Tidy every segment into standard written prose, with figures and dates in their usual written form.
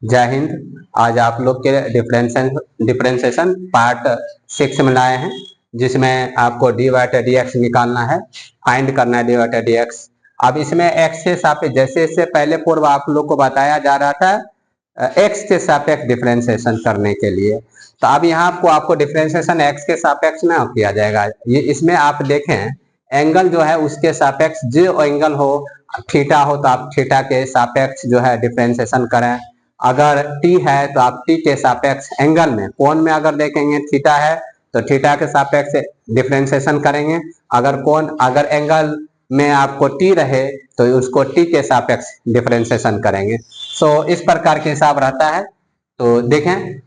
जय हिंद। आज आप लोग के डिफरेंशिएशन पार्ट 6 में लाए हैं, जिसमें आपको डी वाई डी एक्स निकालना है, फाइंड करना है डी वाई डी एक्स। अब इसमें एक्स के सापेक्ष, जैसे इससे पहले पूर्व आप लोग को बताया जा रहा था एक्स के सापेक्ष डिफरेंशिएशन करने के लिए, तो अब यहाँ आपको डिफरेंशिएशन एक्स के सापेक्ष में किया जाएगा। ये इसमें आप देखें एंगल जो है उसके सापेक्ष जो एंगल हो, थीटा हो तो आप थीटा के सापेक्ष जो है डिफरेंशिएशन करें। अगर टी है तो आप टी के सापेक्ष एंगल में, कोण में अगर देखेंगे थीटा है तो थीटा के सापेक्ष डिफरेंशिएशन करेंगे। अगर एंगल में आपको टी रहे तो उसको टी के सापेक्ष डिफरेंशिएशन करेंगे। सो इस प्रकार के हिसाब रहता है। तो देखें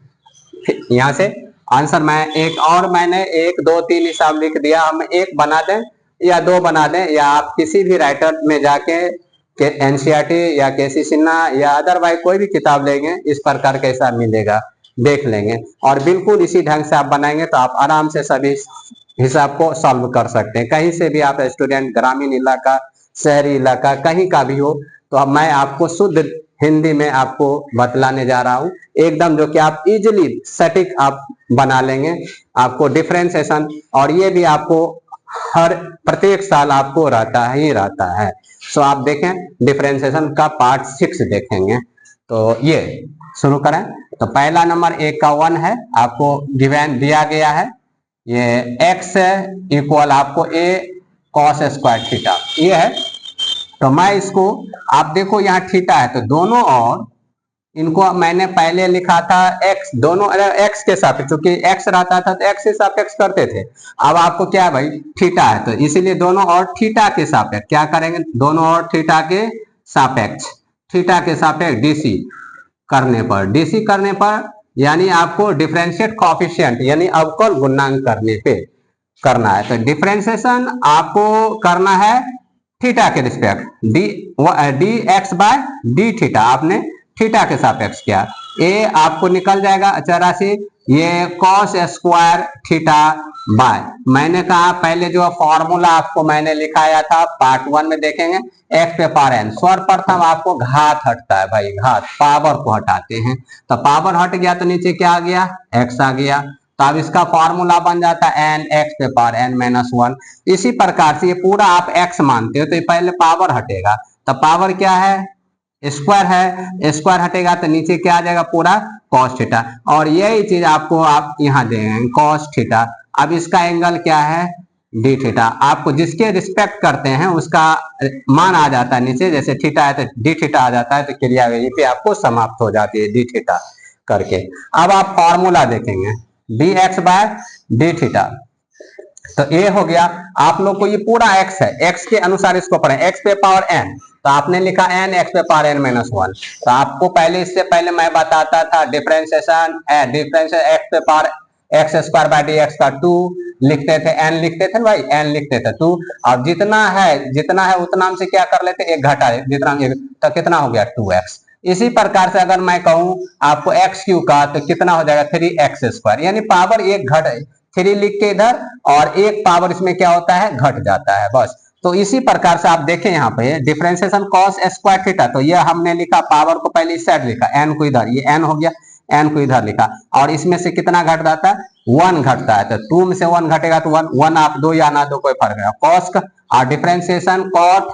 यहाँ से आंसर मैंने 1 2 3 हिसाब लिख दिया। हम एक बना दें या दो बना दें, या आप किसी भी राइटर में जाके एनसीईआरटी या केसी सिन्हा या अदरवाइज कोई भी किताब लेंगे इस प्रकार का हिसाब मिलेगा, देख लेंगे और बिल्कुल इसी ढंग से आप बनाएंगे तो आप आराम से सभी हिसाब को सॉल्व कर सकते हैं। कहीं से भी आप स्टूडेंट, ग्रामीण इलाका, शहरी इलाका, कहीं का भी हो, तो अब मैं आपको शुद्ध हिंदी में आपको बतलाने जा रहा हूँ एकदम, जो कि आप इजिली सटीक आप बना लेंगे। आपको डिफरेंशिएशन, और ये भी आपको हर प्रत्येक साल आपको रहता है। सो आप देखें डिफरेंशिएशन का पार्ट 6 देखेंगे। तो ये शुरू करें। तो पहला नंबर एक का 1 है, आपको गिवन दिया गया है। ये x इक्वल आपको a cos स्क्वायर थीटा ये है। तो मैं इसको, आप देखो यहाँ थीटा है तो दोनों और इनको मैंने पहले लिखा था x, दोनों x के सापेक्ष, क्योंकि x रहता था तो x से सापेक्ष करते थे। अब आपको क्या भाई थीटा है तो इसीलिए दोनों और थीटा के सापेक्ष क्या करेंगे, दोनों और थीटा के सापेक्ष डीसी करने पर यानी आपको डिफरेंशिएट कोएफिशिएंट यानी अवकल गुणांक करने पे करना है। तो डिफरेंशिएशन आपको करना है थीटा के respect, d x by d theta आपने थीटा के सापेक्ष किया। ए आपको निकल जाएगा 84, ये cos स्क्वायर थीटा बाय, मैंने कहा पहले जो फॉर्मूला आपको मैंने लिखाया था पार्ट 1 में देखेंगे, x पे पावर n, सर्वप्रथम आपको घात हटता है भाई, घात पावर को हटाते हैं तो पावर हट गया तो नीचे क्या आ गया, x आ गया। तो अब इसका फॉर्मूला बन जाता है n x पे पावर n माइनस 1। इसी प्रकार से ये पूरा आप x मानते हो तो ये पहले पावर हटेगा, तो पावर क्या है, स्क्वायर है, स्क्वायर हटेगा तो नीचे क्या आ जाएगा पूरा कॉस थीटा, और यही चीज आपको आप यहाँ देंगे कॉस थीटा। अब इसका एंगल क्या है, डी थीटा, आपको जिसके रिस्पेक्ट करते हैं उसका मान आ जाता है नीचे, जैसे थीटा है तो डी थीटा आ जाता है, तो क्रिया यहीं पे आपको समाप्त हो जाती है डी थीटा करके। अब आप फॉर्मूला देखेंगे d x by d theta, तो ये हो गया। आप लोग को ये पूरा x है, x के अनुसार इसको पढ़ें, x पे पावर n, तो आपने लिखा n x पे पावर n माइनस 1। तो आपको पहले, इससे पहले मैं बताता था डिफरेंशिएशन x पे power x square by d x का 2 लिखते थे, n लिखते थे भाई, n लिखते थे 2, और जितना है उतना से क्या कर लेते, एक घटा जितना, तो कितना हो गया 2x। इसी प्रकार से अगर मैं कहूं आपको x क्यू का तो कितना हो जाएगा 3x स्क्वायर, यानी पावर एक घट 3 लिख के इधर, और एक पावर इसमें क्या होता है घट जाता है बस। तो इसी प्रकार से आप देखें यहाँ पे डिफरेंशिएशन cos स्क्वायर थीटा, तो ये हमने लिखा पावर को पहले इस साइड लिखा, n को इधर, ये n हो गया, n को इधर लिखा, और इसमें से कितना घट जाता है 1 घटता है, तो 2 में से 1 घटेगा तो 1 आप दो या ना दो कोई फर्क नहीं। कॉस का और डिफरेंशिएशन कॉट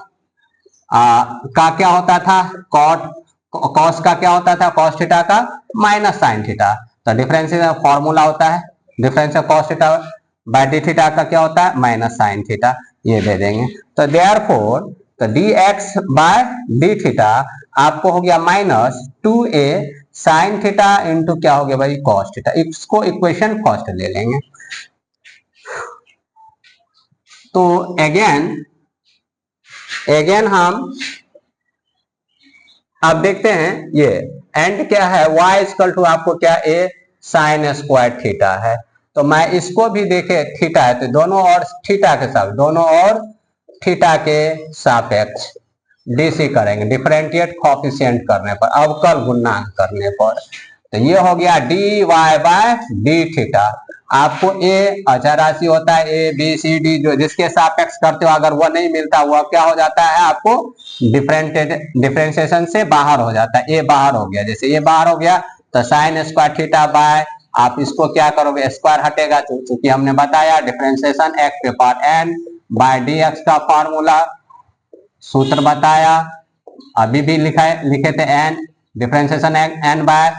का क्या होता था, कॉस का क्या होता था, कॉस थीटा का माइनस साइन थीटा, तो डिफरेंशिएशन फॉर्मूला होता है differential cos theta by d theta का क्या होता है माइनस साइन थीटा, ये दे देंगे। तो देयरफॉर तो d x by d theta आपको हो गया minus 2a sine theta into क्या हो गया भाई कॉस थीटा, इसको इक्वेशन फर्स्ट ले लेंगे। तो अगेन हम अब देखते हैं ये एंड क्या है, y इक्वल टू आपको क्या a साइन स्क्वायर थीटा है, तो मैं इसको भी देखे थीटा है तो दोनों और थीटा के साथ, दोनों और थीटा के सापेक्ष डीसी करेंगे, डिफरेंशिएट कोएफिशिएंट करने पर, अवकल गुणांक करने पर, तो ये हो गया d y by d theta. आपको ए अचर राशि होता है, ए बी सी डी, जो जिसके सापेक्ष करते हो अगर वो नहीं मिलता, वो क्या हो जाता है आपको डिफरेंशिएशन से बाहर हो जाता है। ए बाहर हो गया, जैसे ये बाहर हो गया तो साइन स्क्वायर थीटा बाय, आप इसको क्या करोगे, स्क्वायर हटेगा, क्योंकि हमने बताया डिफरेंशिएशन एक्स के power n by d x का फॉर्मूला सूत्र बताया, अभी भी लिखे थे एन डिफरेंशिएशन एन बाय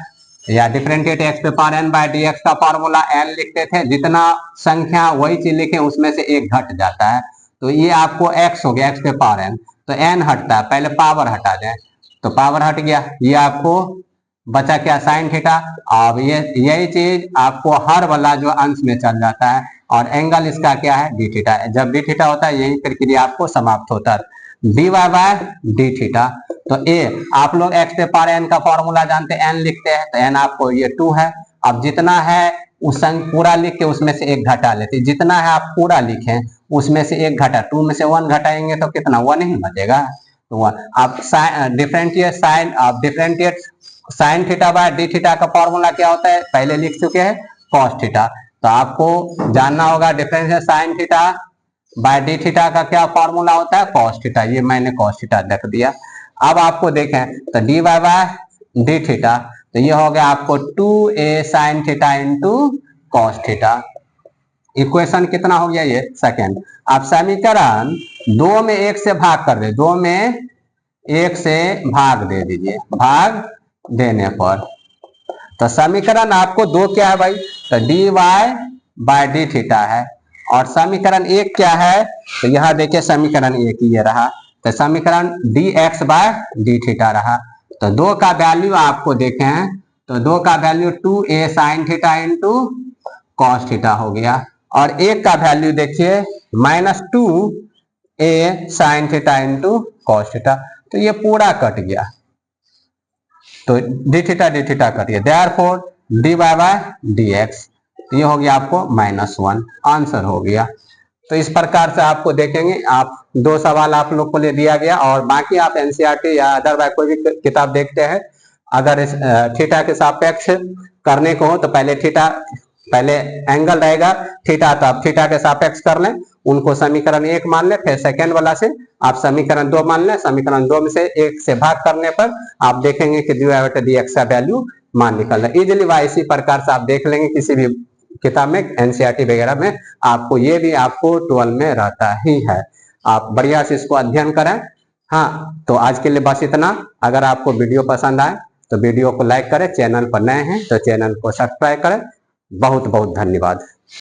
या डिफरेंशिएट एक्स पे power n by d x का फॉर्मूला एन लिखते थे, जितना संख्या वही चीज लिखे उसमें से एक घट जाता है, तो ये आपको एक्स हो गया एक्स पे पावर एन, तो एन हटता है, पहले पावर हटा दें तो पावर हट गया, ये आपको बचा क्या साइन थीटा। अब ये यही चीज आपको हर वाला जो अंश में चल जाता है, और एंगल इसका क्या है डी थीटा, जब डी थीटा होता है यही प्रक्रिया आपको समाप्त होता है d y by d theta. तो ए आप लोग एक्स पे पावर एन का फॉर्मूला जानते हैं, एन लिखते हैं, तो एन आपको ये 2 है। अब जितना है उस अंक पूरा लिख के उसमें से एक घटा लेते, जितना है आप पूरा लिखें उसमें से एक घटा, 2 में से 1 घटाएंगे तो कितना 1 ही बचेगा, तो आप differentiate sine theta by d theta का फॉर्मूला क्या होता है पहले लिख चुके हैं कॉस थीटा, तो आपको जानना होगा differentiate sine theta by d theta का क्या फॉर्मूला होता है कॉस थीटा, ये मैंने कॉस थीटा रख दिया। अब आपको देखें तो d y by d theta, तो ये हो गया आपको 2a sine theta into cos theta, equation कितना हो गया ये सेकेंड। आप समीकरण 2 में 1 से भाग कर दे, 2 में 1 से भाग दे दीजिए, भाग देने पर तो समीकरण आपको 2 क्या है भाई, तो d y by d theta है, और समीकरण 1 क्या है, तो यहाँ देखिए समीकरण 1 ये रहा, तो समीकरण d x by d theta रहा, तो 2 का वैल्यू आपको देखें तो 2 का value 2a sine theta into cos theta हो गया, और 1 का वैल्यू देखिए -2a sine theta into cos theta, तो ये पूरा कट गया, तो डी थीटा कट गया, therefore d y by d x, ये हो गया आपको -1, आंसर हो गया। तो इस प्रकार से आपको देखेंगे, आप 2 सवाल आप लोग को ले दिया गया, और बाकी आप एनसीईआरटी या अदरवाइज कोई भी किताब देखते हैं, अगर इस थीटा के सापेक्ष करने को हो तो पहले एंगल रहेगा थीटा, तो आप थीटा के सापेक्ष कर लें, उनको समीकरण 1 मान ले, फिर सेकेंड वाला से आप समीकरण 2 मान लें, समीकरण 2 में से 1 से भाग करने पर आप देखेंगे कि डी एक्स का वैल्यू मान निकल रहा है इजिली। इसी प्रकार से आप देख लेंगे किसी भी किताब में एनसीईआरटी वगैरह में, आपको ये भी आपको 12 में रहता ही है, आप बढ़िया से इसको अध्ययन करें। हाँ, तो आज के लिए बस इतना। अगर आपको वीडियो पसंद आए तो वीडियो को लाइक करें, चैनल पर नए हैं तो चैनल को सब्सक्राइब करें। बहुत बहुत धन्यवाद।